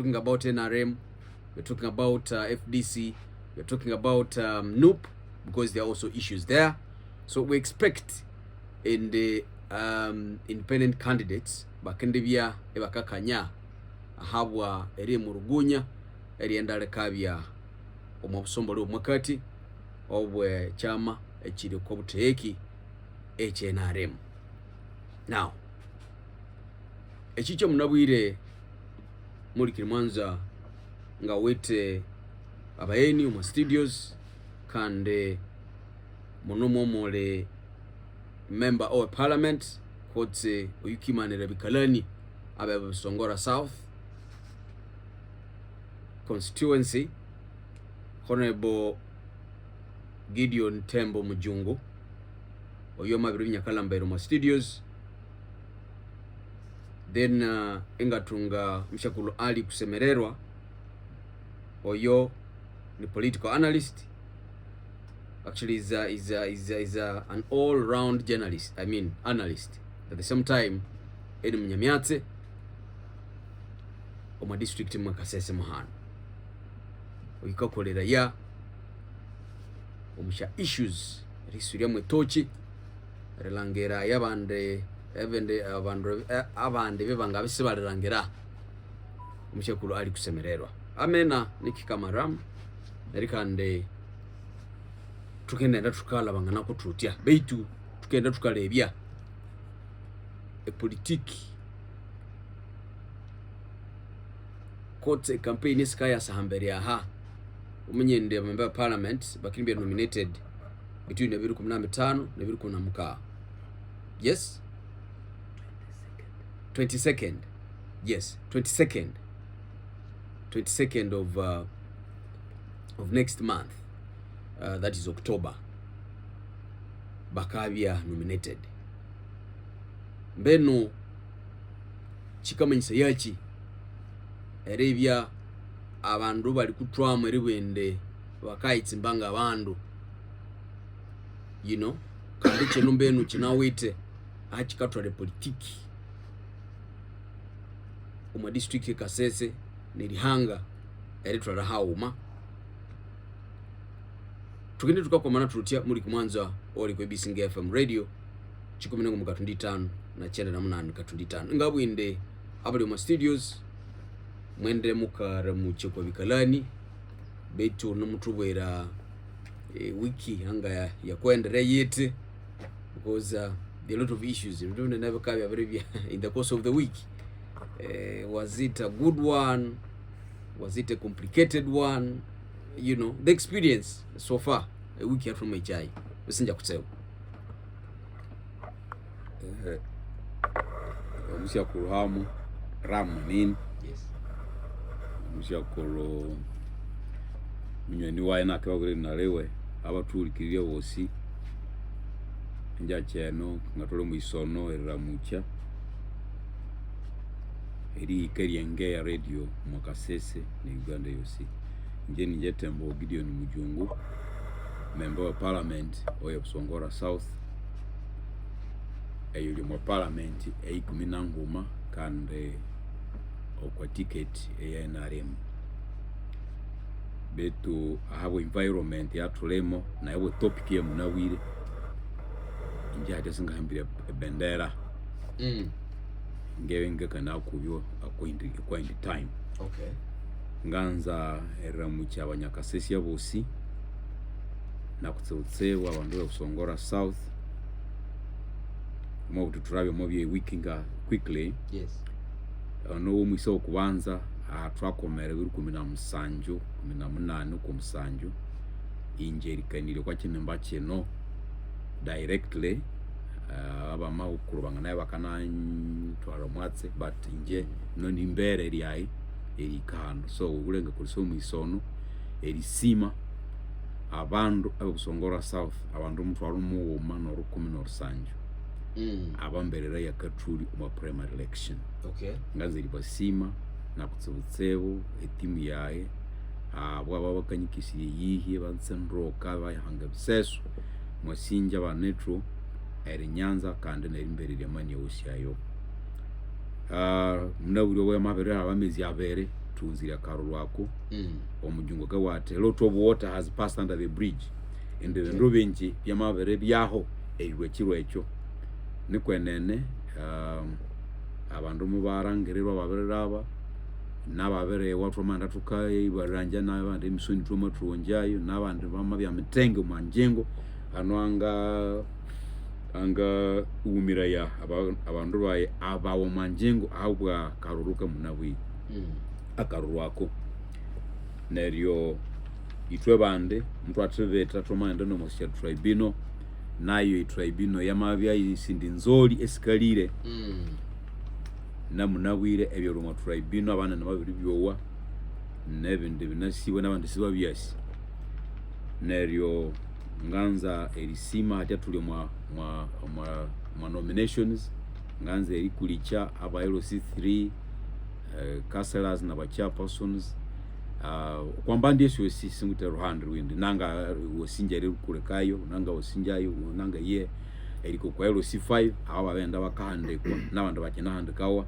talking about NRM, we're talking about FDC, we're talking about NUP, because there are also issues there. So we expect in the independent candidates bakendebya ebakakanya ahabwa eri murugunya eri endale kabya omubusombolo omwakati obwe chama ekiri ko buteeki HNRM. Now ekicho munabwire muri Kirimwanza nga wete abayeni mu studios kande munomo mole member of parliament kotse uyukimanira bikalani abe Busongora South constituency, Honorable Gideon Thembo Mujungu oyoma biri nyakalambero mu studios. Then engatunga mshakulu Ali kusemererwa oyo ni political analyst. Actually is an all-round journalist, analyst. At the same time eni mnyamyatse oma district mu Kasese muhana oyikakolera ya omusha issues risuria mwetochi relangera yabande evende abande bebanga bisibalirangera omushakulu Ali kusemererwa amena nikikamaram nerikande tukenda tukala bangana ko tutya beitu tukenda tukalebya politiki kote campaign iskaya sahambere aha umunyende member of parliament bakimbe nominated between 2015 na 2016. Yes, 22nd. Yes, 22nd of next month, that is October, bakabya nominated. Mbeno chikamanyisa yachi erebya abandu bali kutwamu eriwende bakayitsimbanga abandu, kandi kino mbenu kinawite achikatwale politiki uma district Kasese nilihanga eritwala hauma tukende tukakomana turutia muri Kirimwanza oli ku Busongora FM radio 15 na chenda na 8 ngabwinde abali mu studios mwende mukara mu chekwa bikalani beto nomutubwera wiki hanga ya kuendelea yete, because there are a lot of issues in the course of the week. Was it a good one? Was it a complicated one? The experience so far a week here from HI usinja kusema musia kuhamu ramu nini. Yes, musia kolo mnyeni wae na kwa gure nalewe abaturikiriye bosi nja cyeno ngatole mu isono eramucha eri kerienge ya radio mu Kasese ni Uganda yosi. Nje Thembo Gideon Mujungu, member of parliament oya Busongora South eyuli mu parliament eyikumi nguma kande okwa ticket eya NRM betu ahabo environment ya tulemo na yabo topic ya munawire nje atesinga hambira bendera ngewe kana kubyo akoindi time. Okay, nganza eramucha abanyakasesi abosi na kutsotsewa abandu ba Busongora South mo tuturabe mo bye wikinga quickly. yes, no mwiso kubanza twakomere 17 ku musanju injerikanire kwa kinemba kino directly abama ukurubanga naye bakana twara mwatse but nje no ndimbere eri erikando so ulenga kuliso mwisono erisima abandu abusongora South abandu mutwara muwoma no 10 abamberera yakatuli mu primary election. Okay, nganziri basima na kutsubutsebo etimu yae abo bakanyikisiye yihe bansenroka bayahanga biseso mwasinja ba netro eri Nyanza kandi neri mberere mani yosyayo munaburo we mabere abamezi abere tuzira karulwako omujungu kawate. A lot of water has passed under the bridge and the benji byamabere byaho ebiwe kiro ekyo nikwenene abantu mubarangirirwa babiraba nababere watu manda tukaye baranja n'abandi emisoni tuma tuonjayo n'abandi bama bya mitenge manjengo anwanga umira ya abantu baye abawo manjengo ahubwa karuruka munabwi akarurwako neryo itwe bande mtu ateveta tomanda no mosya tribino nayo tribino yamabya isindi nzoli esikalire namunabwire ebyo rumo tribino abana nababiri byowa nebindi binasiwe nabandi siba byasi neryo nganza erisima hata tuli mwa nominations nganza erikulicha aba LC3 councillors na chairpersons kwamba ndiye singute ruhande rwindi nanga wosinja kulekayo nanga wosinjayo nanga ye eriko kwa LC5 aba benda bakahandekwa nabandi bakina handikawa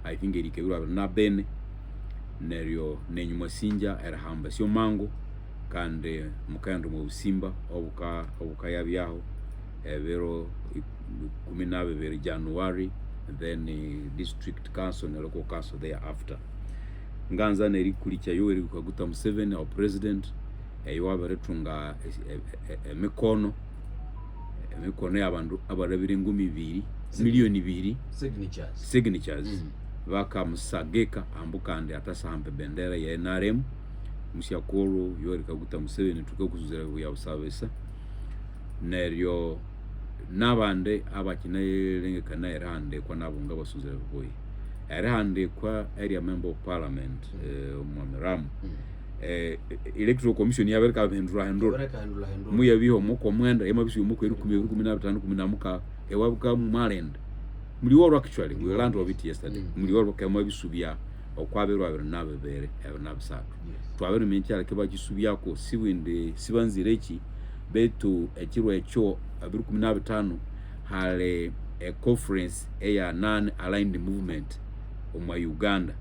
I think erikebirwa na bene neryo nenyuma sinja erahamba syo mango kandi mukando mu busimba obuka yabyaho ebero 12 January then district council and local council thereafter nganza nerikulicha yoweri kwaguta Museveni our president eyiwaberetunga emikono y'abantu abarabire 2 million 2 signatures baka musageka ambukande atasambe bendera ya NRM musyakoro yoweri kwaguta Museveni tukakuzuzira ya usabesa neryo nabande abakina lengekana erande kwa nabunga basuzira boy erande kwa area member of parliament Mwamiramu electoral commission yabereka hendura muya biho muko mwenda yamabisu muko 1015 muka ewabuka mu Maryland muliworo actually we learned of it yesterday muliworo kama bisubya okwaberwa abere nabebere nabisatu twabere mencyala keba kisubya ko siwinde sibanzire eki betu ekirwa ekyo 2015 hale a conference eya non-aligned movement omwa Uganda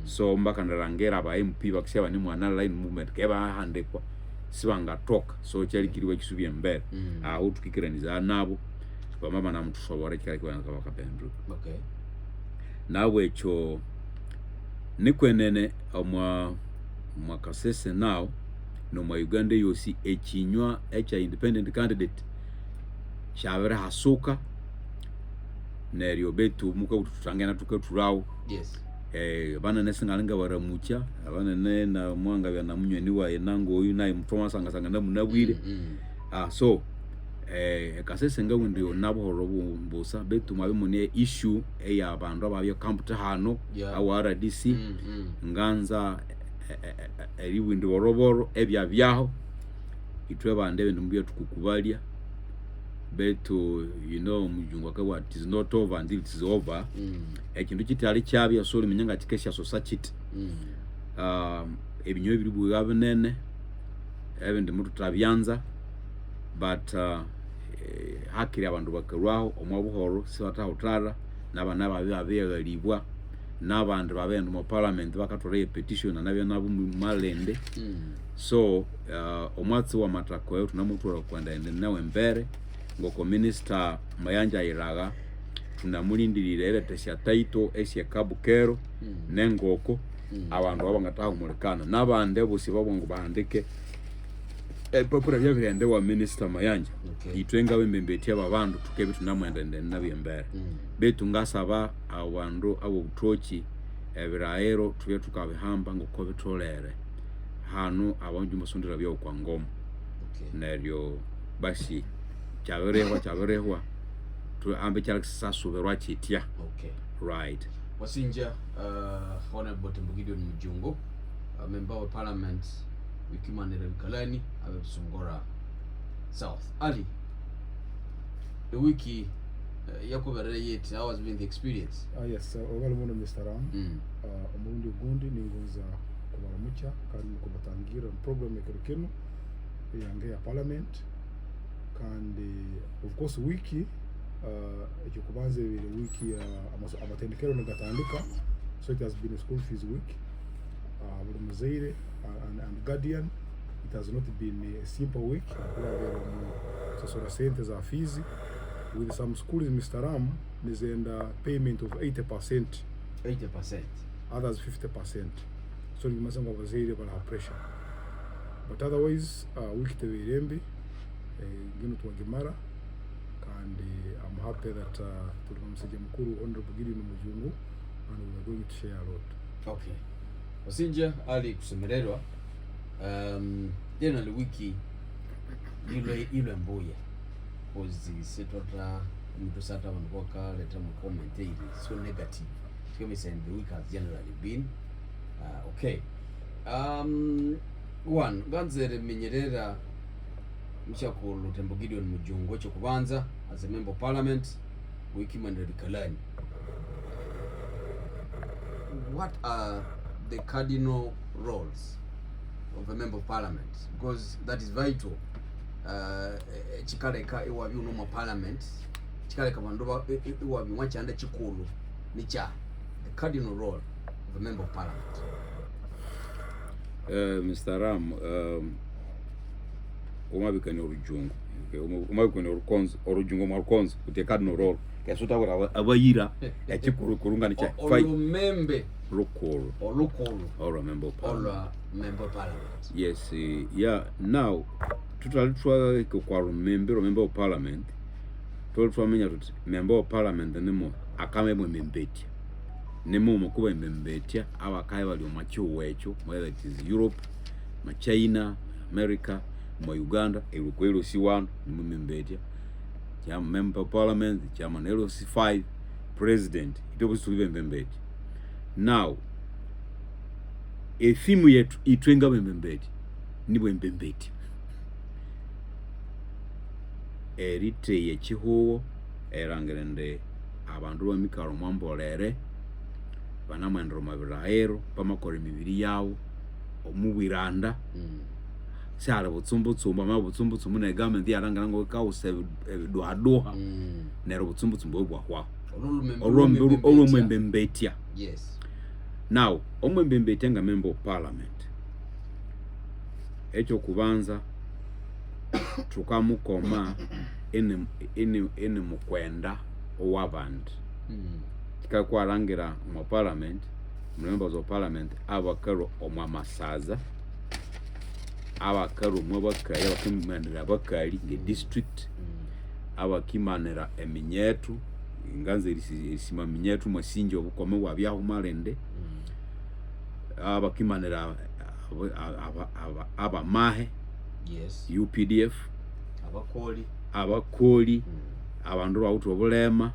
so mbaka ndarangera aba MP bakisaba ni mwana aligned movement keba handekwa sibanga toka so cyari kiriwe kisubye mbere aho tukikiraniza nabo bamama na mtu shobora cyari kwa bakapendru nawe ekyo nikwenene omwa Kasese now no mwa Uganda yosi ekinywa echa independent candidate shabera hasuka neryo betu muka tutangana tukaturawo bana nesingalinga baramucha abana ne na mwanga bya namunyweni wa enango uyu nayi mutoma sanga na munabwire so Kasese ngawe ndio nabo mbosa betu mabimune issue eya abantu ababyo camp hano awa RDC nganza eriwindi woroboro ebya byaho itwe bande bintu mbyo tukukubalia beto mujungu akawa it is not over until it is over ekintu kitali kyabya soli minyanga tikesha society ebinyo biri buga benene ebindi mutu tabyanza but hakiri abantu bakarwaho omwabuhoro sibata utara nabana babegalibwa n'abantu babenda mu parliament bakatore petition nabyo nabo malende so omwatsi wa matako yo tunamutura kwanda ende nawe mbere ngoko minister Mayanja iraga tunamulindirira ele tesya taito esya kabukero nengoko abantu abangataha umurekana nabande bose babongo bahandike popura byabirende wa minister Mayanja itwenga wembembeti ababantu tukebe tunamwenda ende nabyo mbere betu ngasaba abantu abo butoki ebiraero tuye tukabihamba ngoko bitolere hano abanju musundira byo kwa ngoma neryo basi chaberehwa tu ambe cyalaksasu berwa chitia right wasinja Honorable Mujungu Gideon Thembo member of parliament wikimanira bikalani abe Busongora South ali the wiki yakuberere yet how has been the experience yes obalimono Mr. Ram omundi gundi ningoza kubaramucha kandi kubatangira program ekerekeno yange ya parliament kandi of course wiki ekikubanze wiki amatendekero negatandika so it has been a school fees week Zaire and Guardian. It has not been a simple week. Sasora sente za Fizi. With some schools in Mr. Ram, there's a payment of 80%. 80%. Others 50%. So we must have Zaire have pressure. But otherwise, week to Irembe, Gino to Gimara, and I'm happy that Tulumseja Mkuru Honorable Gideon Mujungu, and we are going to share a lot. Okay. Wasinja ali kusemererwa jena le wiki ile mboya ozi setota mtu sata wanapoka leta mu comment ile so negative. Kama saying the week has generally been okay. One ganzere menyerera mshakulu Thembo Gideon Mujungu cyo kubanza as a member of parliament wiki mandari kalani. What are the cardinal roles of a member of parliament? Because that is vital. Chikaleka ewa bi no parliament chikaleka bandoba ewa bi wancha anda chikulu nicha the cardinal role of a member of parliament. Mr. Ram, umabikani orujungu umabikani orujungu markonzo the cardinal role kesota wala abayira yakikuru kurunga ni cha Olumembe local or a member of parliament. Yes, yeah. Now tutalitwa kwa member of parliament tutalitwa menya tuti member of parliament nemo akamemwe membetia nemo mukuba membetia abakaye bali omacho wecho whether it is Europe, ma China, America, ma Uganda erukwelo si1 nemo membetia ya member of parliament chairman LC5 president itobusi tulibe membetia. Now efimu yetu itwenga bembembeti nibwe mbembeti erite yechihuo erangerende abandu bamikaro mwambolere banamwendro mabirahero bamakore mibiri yawo omubiranda sala butsumbutsumbwa mabutsumbutsumbwa na government yarangana ngo kawuse doadoha nero butsumbutsumbwa bwahwa olumembembetia. Yes. Now, omwembembetia nga member of parliament echo kubanza tukamukoma ene mukwenda owaband kikakwarangira mu parliament members of parliament abakaro omwamasaza abakaro mwabakaya bakimanira bakali nge district abakimanira eminyetu inganze isima minyetu mwasinjo obukome wabyaho malende abakimanira abamahe. Yes. UPDF abakoli abandu bawutu obulema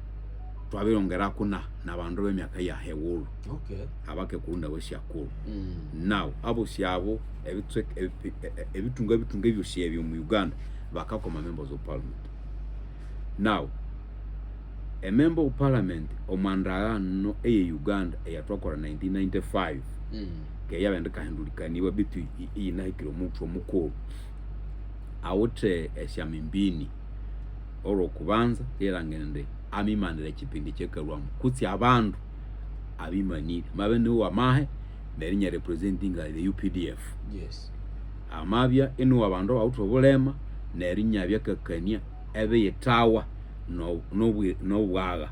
twabirongera kuna nabandu b'emyaka ya hewulu. Okay. Abake kurunda weshyakulu. Now abo syabo ebitunga byose ebyo mu Uganda bakakoma members of parliament. Now a member of parliament omandagano eye Uganda eyatwakora 1995 ke yabendeka hindulikaniwa bitu inahikiro mutu omukuru awote esyamimbini oro kubanza yerangende amimanire kipindi kyekalwamu kutsi abandu abimanire mabene wa mahe nerinya representing the UPDF. Yes. Amabya enu abandu awutu obulema nerinya byakakania ebe yetawa no bwaga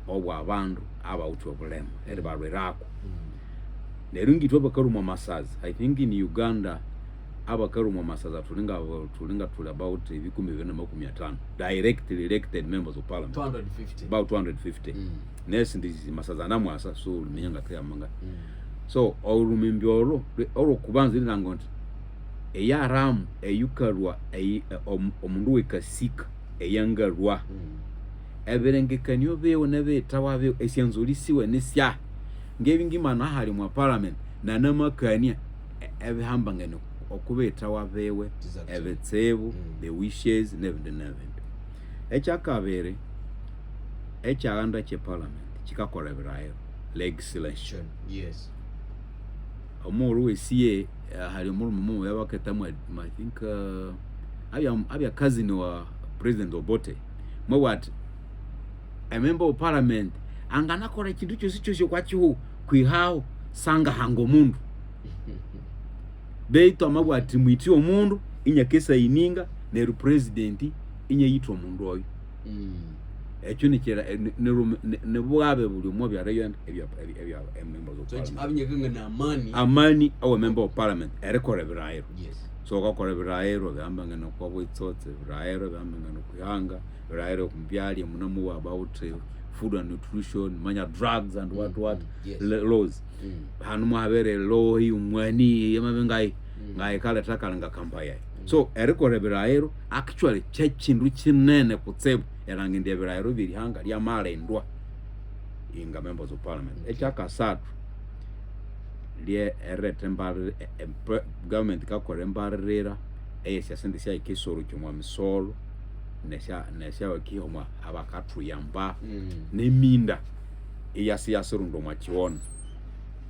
obwa abandu abawutu obulema eri balwerako. Nerungi twabakarumo masaza. I think in Uganda abakarumo masaza tulinga tuli about 15,000 directly elected members of parliament. 250. About 250. Nesi ndizi masaza namwasa so lumenyanga kuyamanga. So olumembyoro oro kubanza ilangonti eyaramu eyukarwa omundu wekasika eyangarwa eberengekanyo bewo nebetawa bewo esyanzolisiwe nesya ngebingimana hali mu parliament na namakania ebihambangene okubetawa bewe ebetsebu the wishes nebintu ekyakabere ekyaganda kye parliament kikakora birayo legislation. Yes. Omuru wesiye hali mu yabaketamu I think abya cousin wa President Obote mo what a member of parliament anganakora kintu cyose kwa kiho kwihao sanga hango mundu beito amabwati mwiti omundu inya kesa ininga neru president inya yitwa omundu oyo ekyo nikera ne bwabe buli mu bya rayon ebya members of parliament abinyeganga na amani awo member of parliament erekore biraero yes so gakora biraero byambanga no kwa bwitsotse biraero byambanga no kuyanga biraero kumbyali munamu about food and nutrition manya drugs and what yes. laws hanu muhabere law umwani yamabengai ngai kala takalanga kampaya so erekore biraero actually chechindu chinene kutsebo erangende biraero biri hanga lya malendwa inga members of parliament echaka satu lie eretembare government ka korembarera eyesya sente sya ikisoro kyomwa misolo nesya wakihoma abakatru yamba neminda eyasi yasirundo mwa chiona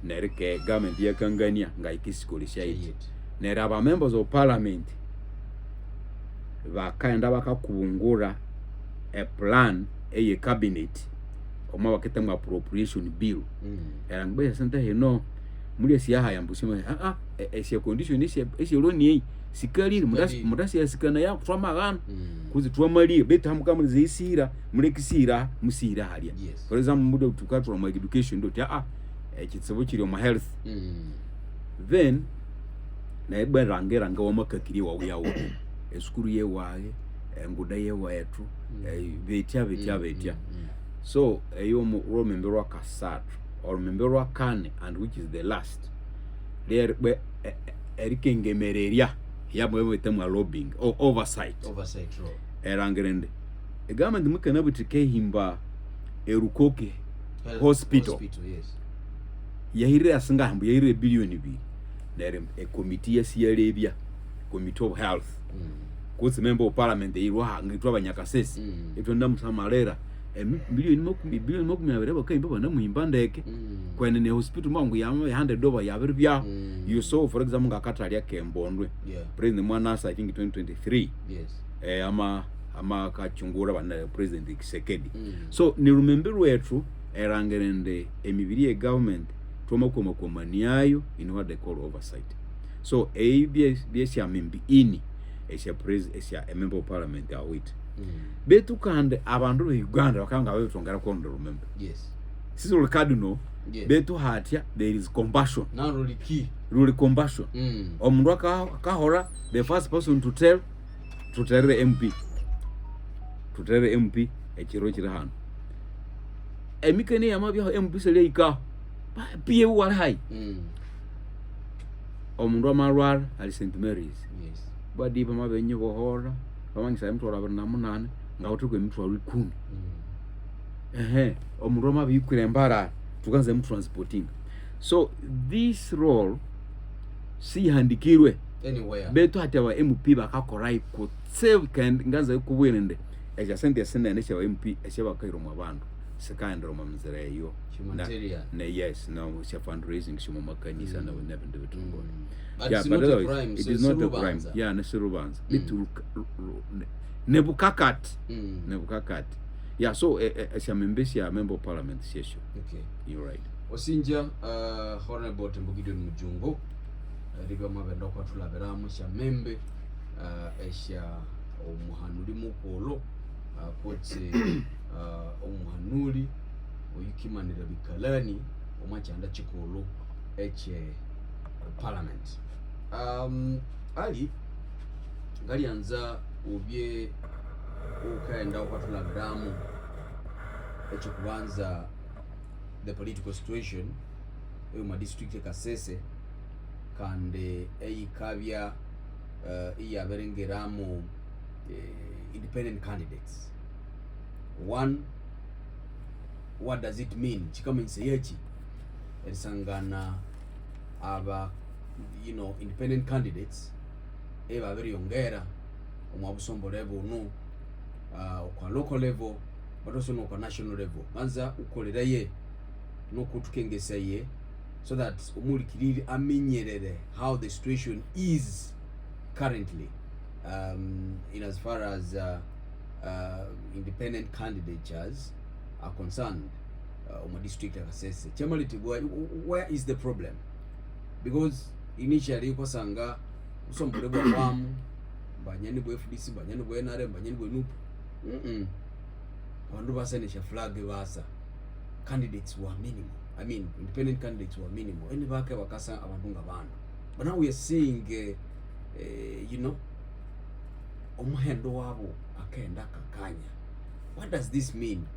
nerike government yakangania nga ikisikoli sya iti neraba members of parliament bakaenda bakakubungura a plan eye cabinet omwa baketema appropriation bill erangbe sente hino muri siya haya mbusima esya condition esya loni sikali mudasi yasikana ya twamagana kuzi twamali beta hamkamwe zisira mulekisira musira halia for example mudo tukatwa mu education dot ekitsebo kiri mu health then na ebe rangera nga wamakakiri wa yawo esukuru ye wae nguda ye wetu betia so eyo mu remember wa kasatu or remember wa kane and which is the last there be erikengemereria yabo wetema lobbying or oversight erangerende government mukana butike himba erukoke hospital yes yahire asinga hambu yahire billion bi nere a committee yasiyarebia committee of health kuzi member of parliament irwa ngitwa abanyakasese etwa ndamusamalera billion makumi abere bakayimba bana muhimbandeke kwene ne hospital mangu yama $100 yabere bya you saw for example ngakatalia kembondwe president mwanasa I think 2023 yes ama kachungura bana president Kisekedi so ni remember wetu erangerende emibiri ye government twomakoma niayo in what they call oversight so ABS ya membi ini esya president esya a member of parliament awit betu kande abantu be Uganda bakanga babitongera ko ndo remember yes sisi ulkadino betu hatia there is compassion now really compassion omundu akahora the first person to tell MP ekiro kiri hano emikene yamabya MP sele ika pie wala hai omundu amarwara ali St Mary's yes badi bamabenye bohora bamangisa emtwala bana munane ngawutukwe emtwala 10 omundu amabikwire mbara tukanze transporting so this role si handikirwe anywhere beto hati wa MP bakakorai ko save kandi ngaza kubwirende eja sente sene ne wa MP eseba kairo mu bantu sikaendero mu mzere yo humanitarian yes no sha fundraising shimo makanisa na we never do it on God it is not a crime yeah nesirubanza bitu nebukakat yeah so esya membesi ya member of parliament session okay you're right osinja honorable Thembo Gideon Mujungu riga mabendo kwa tulaberamu sya membe esya omuhanuli mukolo kotse omuhanuli oyikimanira bikalani omachanda chikolo eche parliament ali ngali anza ubye ukaenda kwa tulaberamu eche kubanza the political situation mu district ya Kasese kande eyikabya iyaberengeramu independent candidates. One, what does it mean? Chikamense yechi erisangana aba independent candidates eba very yongera omwa Busombo level no kwa local level but also no kwa national level manza ukolera ye no kutukengesa ye so that umulikiriri amenyerere how the situation is currently in as far as independent candidatures are concerned on district of Kasese. Chamality, where is the problem? Because initially kosanga usombole bwa kwamu banyani bwa FDC banyani bwa NRM banyani bwa NUP abantu basenesha flag basa candidates were minimal. I mean independent candidates were minimal and bake bakasa abantu ngabana. But now we are seeing you know omuhendo wabo akenda kakanya. What does this mean?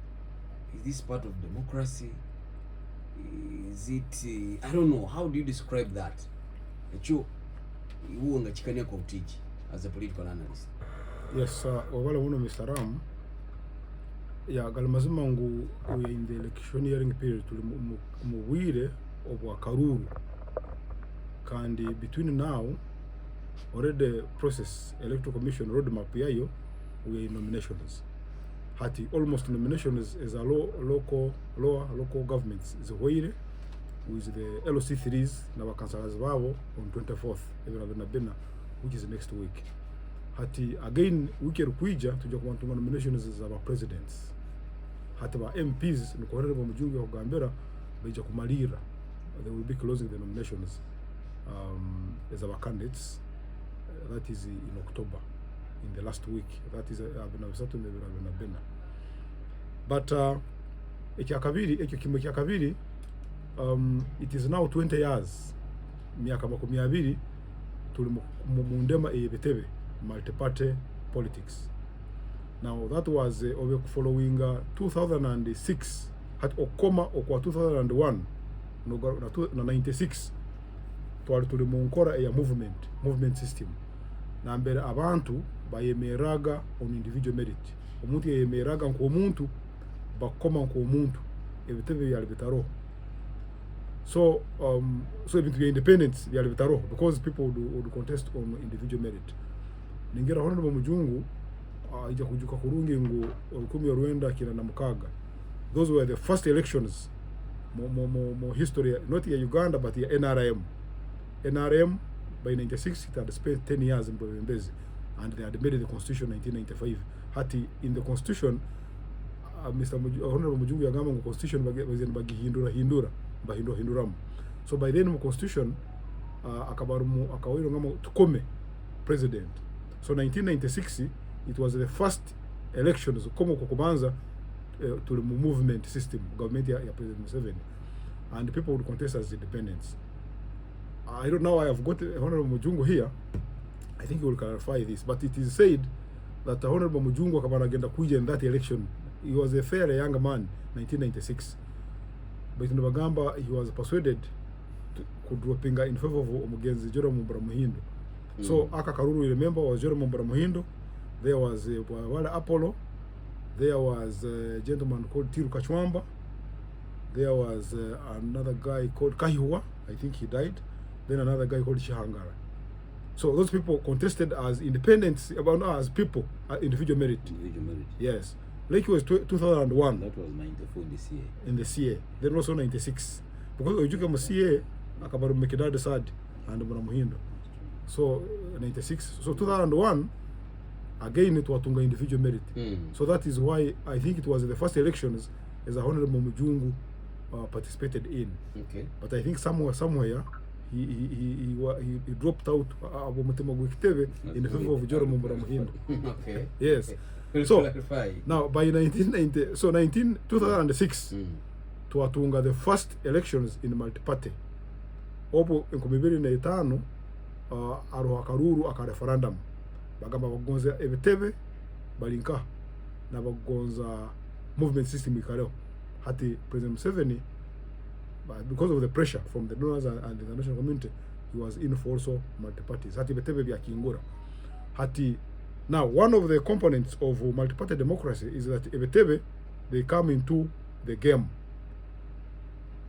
Is this part of democracy? Is it I don't know, how do you describe that? Echo iwo ngachikania kwa utiji as a political analyst. Yes, wala muno Mr. Ram ya galimazima ngu in the electioneering period tuli muwire obwa karuru kandi between now already process electoral commission roadmap yayo we are in nominations hati almost nominations is a lower local governments zihoire with the LOC3s na vakansalas vavo on 24th evena bena which is next week. Hati again weekend kuija tuja kuwantuma nominations za presidents hati ba MPs nukorere ba Mujungu ya kugambira beja kumalira. They will be closing the nominations as our candidates that is in October in the last week. That is avena bena but ekyo it is now 20 years miaka 20 tuli mundema ebetebe multi-party politics. Now that was following 2006 at okoma okwa 2001 na 96 tuli munkora ya movement system na mbere abantu bayemeraga on individual merit. Omuntu yemeraga nko omuntu bakoma nko omuntu ebitebe byali bitaro. So even to be independent byali bitaro because people would contest on individual merit. Ningera honorable Mujungu ija kujuka kurungi ngo 10 kina na mukaga. Those were the first elections more history not in Uganda but in NRM by 96 it had spent 10 years in Mbezi and they had made the constitution 1995. Hati in the constitution Honorable Mujungu yagamba ngo constitution bagihindura. So by then constitution akawiro ngamo tukome president. So 1996 it was the first elections komo kukubanza to the movement system government ya President Museveni and people would contest as independents. I don't know, I have got Honorable Mujungu here. I think he will clarify this, but it is said that Honorable Mujungu akabana agenda kuja in that election. He was a fairly young man 1996, but in Bagamba he was persuaded to kudropinga in favor of Omugenzi Jerome Muhindo. So Aka Karuru, remember, was Jerome Muhindo. There was Wala Apollo. There was a gentleman called Tiru Kachwamba. There was another guy called Kahiwa. I think he died. Then another guy called Shihangara. So those people contested as independents, about as people, individual merit. Yes. Like it was 2001. That was 94 in the CA. In the CA. Then also 96. Because Ojuka CA, Akabaru Mekidad Sad and Muhindo. So 96. So 2001, again it was Tunga individual merit. So that is why I think it was the first elections as a Honorable Mujungu participated in. Okay. But I think somewhere he dropped out in favor of Jerome Muhindo. Okay. Yes. Okay. So clarify. Now by 2006 tuwatunga the first elections in multi-party. Opo in 2005 aroha karuru aka referendum. Bagamba bagonza ebitebe balinka na bagonza movement system ikaleo. Hati President Museveni, because of the pressure from the donors and the international community, he was in for also multi-parties. Hati betebe bya kingura. Hati now one of the components of multi-party democracy is that ebetebe they come into the game.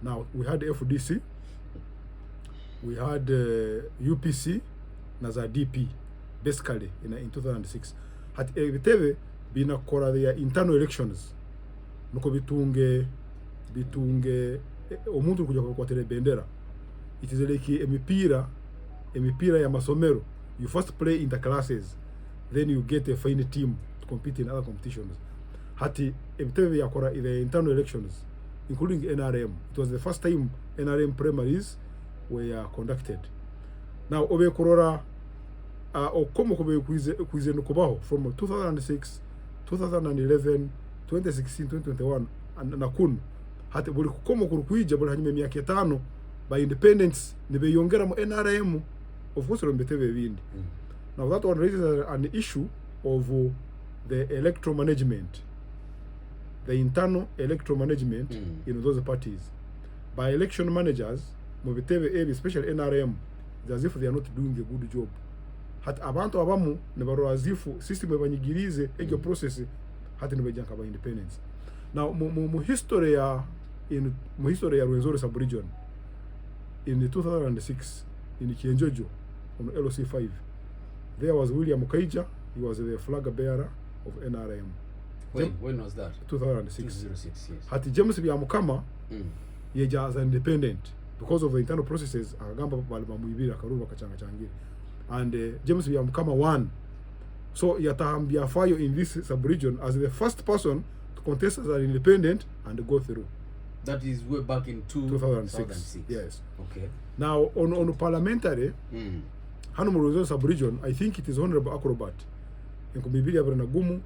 Now we had FDC, we had UPC, naza DP basically in 2006. Hati ebetebe bina kora their internal elections. Nuko bitunge omuntu kuja kukwatira bendera. It is like emipira ya masomero. You first play in the classes, then you get a fine team to compete in other competitions. Hati ebitebe yakora in the internal elections, including NRM. It was the first time NRM primaries were conducted. Now obe kurora okomo kobe kuize nukubaho from 2006, 2011, 2016, 2021 na kunu hati buli kukomo kurukuija buli hanyuma myaka 5 by independence nibe yongera mu NRM of course rombetebe bindi. Now that one raises an issue of the electoral management, the internal electoral management in those parties by election managers mubitebe especially NRM, as if they are not doing a good job. Hati abantu abamu ne baroazifu system ebanyigirize egyo process hati ne bajanka ba independence. Now mu history ya Rwenzori sub-region in 2006 in Kienjojo on LOC5 there was William Kaija. He was the flag bearer of NRM. When was that? 2006. 2006, yes. Hati James Byamukama yeja as an independent because of the internal processes akagamba balibamuibira akaruba kachanga changire. And James Byamukama won. So yatahambia fayo in this sub-region as the first person to contest as an independent and go through. That is way back in 2006. Yes. Okay. Now on parliamentary, Hanumuruzon sub-region, I think it is Honorable Acrobat. Inkumibili ya brana gumu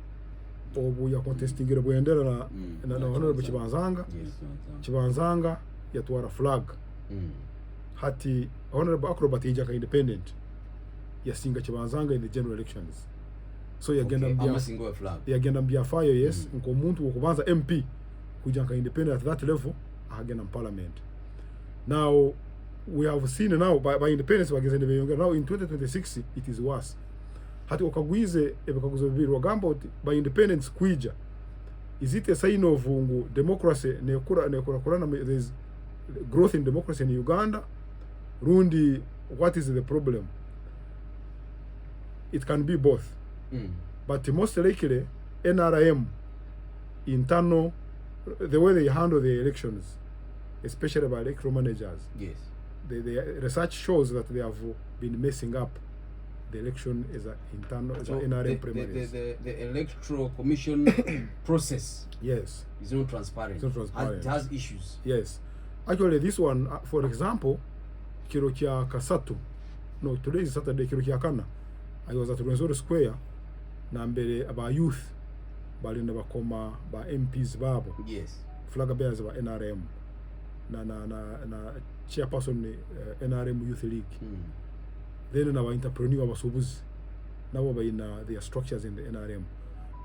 obu ya contesting ira buyendera na Honorable Chibanzanga. Yes. Chibanzanga yatwara flag. Hati Honorable Acrobat ijaka independent yasinga Chibanzanga in the general elections. So yagenda mbia flag. Yagenda mbia fayo yes nko muntu wokubanza MP kujanka independent at that level agenda parliament. Now we have seen now by independence wagezende beyongera. Now in 2026 it is worse. Hati okagwize ebakaguzo bibiri wagamba by independence kuija, is it a sign of democracy nekura there is growth in democracy in Uganda? Rundi, what is the problem? It can be both. But most likely NRM internal, the way they handle the elections, especially by electoral managers, yes, the research shows that they have been messing up the election as an internal, as an NRM primaries. The electoral commission process, yes, is not transparent. It's not transparent. It has issues. Yes, actually this one, for example, kiro kia Kasatu, no, today is Saturday, kiro kia Kana, I was at Rwenzori Square, na mbele aba youth, bali na bakoma ba MPs babo, yes, flag bearers ba NRM, na chairperson NRM Youth League. Then na entrepreneur basubuzi nabo bayina their structures in the NRM.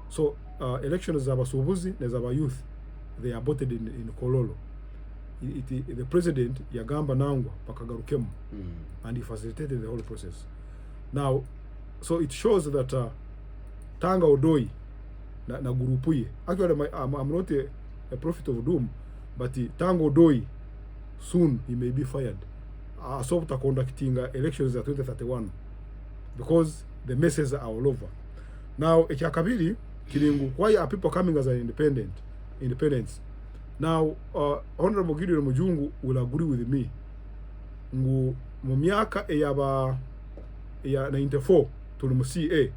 So elections za basubuzi na za youth, they are voted in Kololo. The president yagamba nangwa pakagarukemu, and he facilitated the whole process. Now so it shows that Tanga Odoi na gurupuye. Actually I'm not a prophet of doom, but Tanga Odoi soon he may be fired. Asopta conducting elections at 2031 because the messes are all over. Now ekyakabiri kiringu, why are people coming as an independents? Now Honorable Gideon Mujungu will agree with me. Ngu mu myaka eyaba ya 94 tuli mu CA,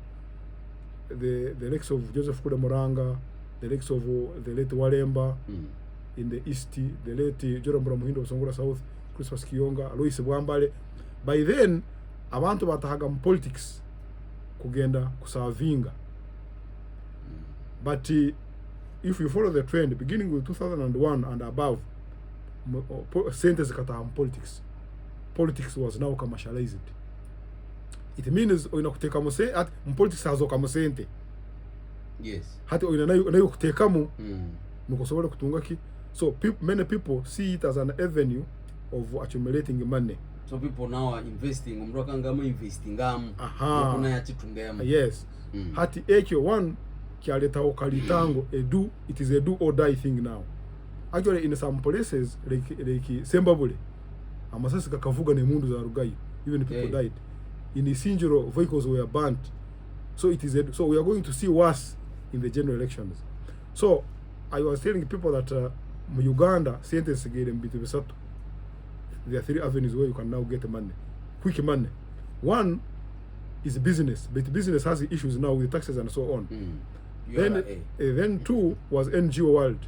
the likes of Joseph Kuda Moranga, the likes of the late Walemba in the East, the late Jorambura Muhindo Busongora South, Christmas Kiyonga, Alois Bwambale. By then abantu batahaga mu politics kugenda kusavinga. But if you follow the trend beginning with 2001 and above, centers kataha politics was now commercialized. It means oina kuteka muse at politics hazoka musente. Yes. Hati oina nayo kuteka mu mukosobole kutungaki. So many people see it as an avenue of accumulating money. So people now are investing. Umrokangamo investing gamu. Kuna ya chitungemo. Yes. Hati ekyo one kialeta okalitango edu, it is a do or die thing now. Actually in some places like Sembabule, amasasi kakavuga ne mundu za Rugai, even people died. In Isinjiro, vehicles were burnt. So it is so we are going to see worse in the general elections. So I was telling people that Uganda sentence again bitubisatu. There are 3 avenues where you can now get money, quick money. One is business, but business has issues now with taxes and so on. Then 2 was NGO world,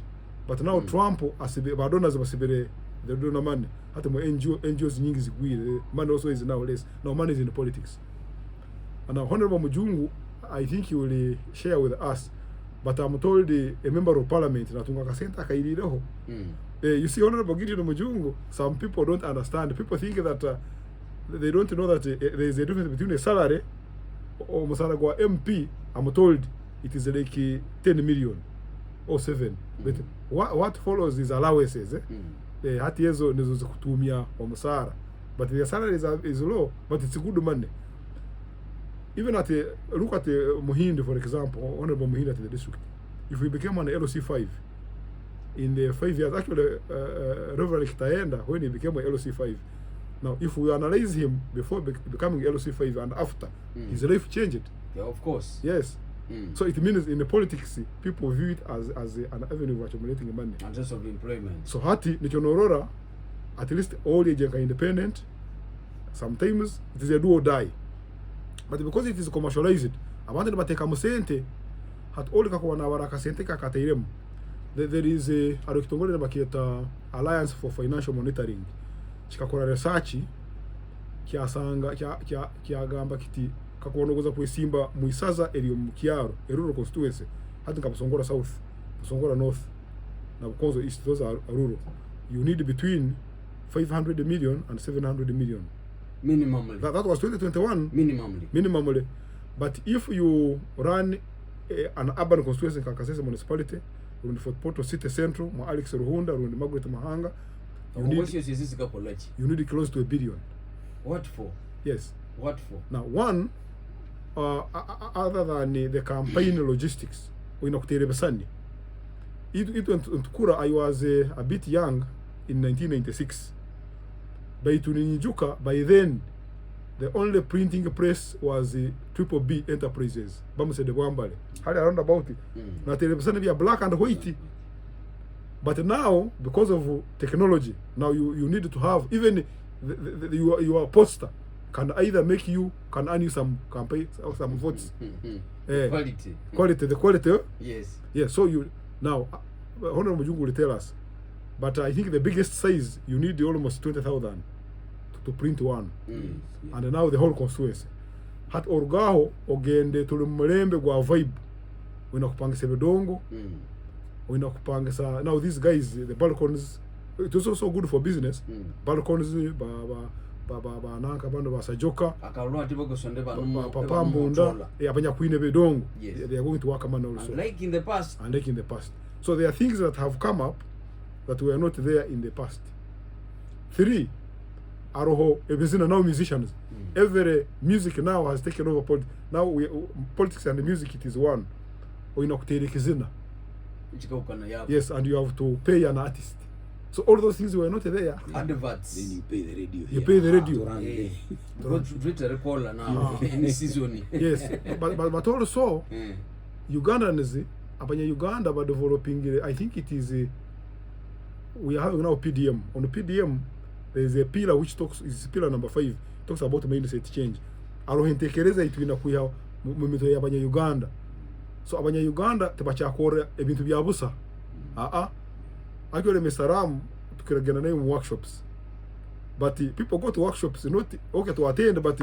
but now Trump as badonors basibere they don't know money. Hata mo NGOs nyingi zigwire, money also is now less. Now money is in politics. And now Honorable Mujungu, I think he will share with us, but I'm told a member of parliament natunga kasenta kailireho. You see, Honorable Gideon Mujungu, some people don't understand. People think that they don't know that there is a difference between a salary or musara kwa MP. I'm told it is like 10 million or 7. But what follows is allowances. Hati yezo nizo kutumia wa musara. But the salary is low, but it's good money. Even at look at Muhindi, for example, Honorable Muhindi at the district. If we became an LOC5 in the 5 years, actually, Reverend Kitaenda, when he became a LOC5, now if we analyze him before becoming LOC5 and after, his life changed. Yeah, of course. Yes. So it means in the politics, people view it as an avenue of accumulating money. And just of employment. So hati nichonorora, at least all age independent. Sometimes it is a do or die. But because it is commercialized, abandoned bateka musente, hat all kakuwa na waraka sente kakateiremu. There is a arikitongole baketa Alliance for Financial Monitoring. Chikakora research kiasanga kiagamba kiti kakuonogoza kwesimba muisaza elio mukiaro rural constituency hadi ka Busongora South, Busongora North na Bukonzo East. Those are rural. You need between 500 million and 700 million minimally. That was 2021 minimally. But if you run an urban constituency in Kasese municipality, rundi Fort Portal City Central, ma Alex Ruhunda, rundi Margaret Mahanga, you need close to $1 billion. What for? Yes. What for? Now, one, other than the campaign logistics, I was a bit young in 1996. By then, the only printing press was Triple B Enterprises. Bamuse de Wambale. Had around about it. Now, the black and white. But now, because of technology, now you need to have even your poster can either make you can earn you some campaign or some votes. Quality. Yes. Yeah. So you now, Honorable Mujungu will tell us. But I think the biggest size you need almost 20,000 to print one, and now the whole constituency. Hat orgaho ogende tulumulembe gwa vibe. Wina kupangisa bedongo. Wina kupangisa now these guys the balconies. It was also good for business. Balconies nanka bando basajoka akalwa atibogo sonde ba papa mbunda abanya kuine bedongo. They are going to work a man also. Unlike in the past. So there are things that have come up that were not there in the past. 3, Aroho ebizina now musicians. Every music now has taken over now politics and the music it is one. Yes, and you have to pay an artist. So all those things were not there. Adverts. Then you pay the radio. You pay the radio. Now in season. Yes, but also Ugandans, Uganda by developing. I think it is we are having now PDM. On the PDM, there is a pillar which is pillar number 5. Talks about mindset change. Arohentekereza itwina kuya mumito ya abanya Uganda. So abanya Uganda tebachakora ebintu byabusa. Actually Mr. Ram tukiragana nayo workshops. But people go to workshops not okay to attend but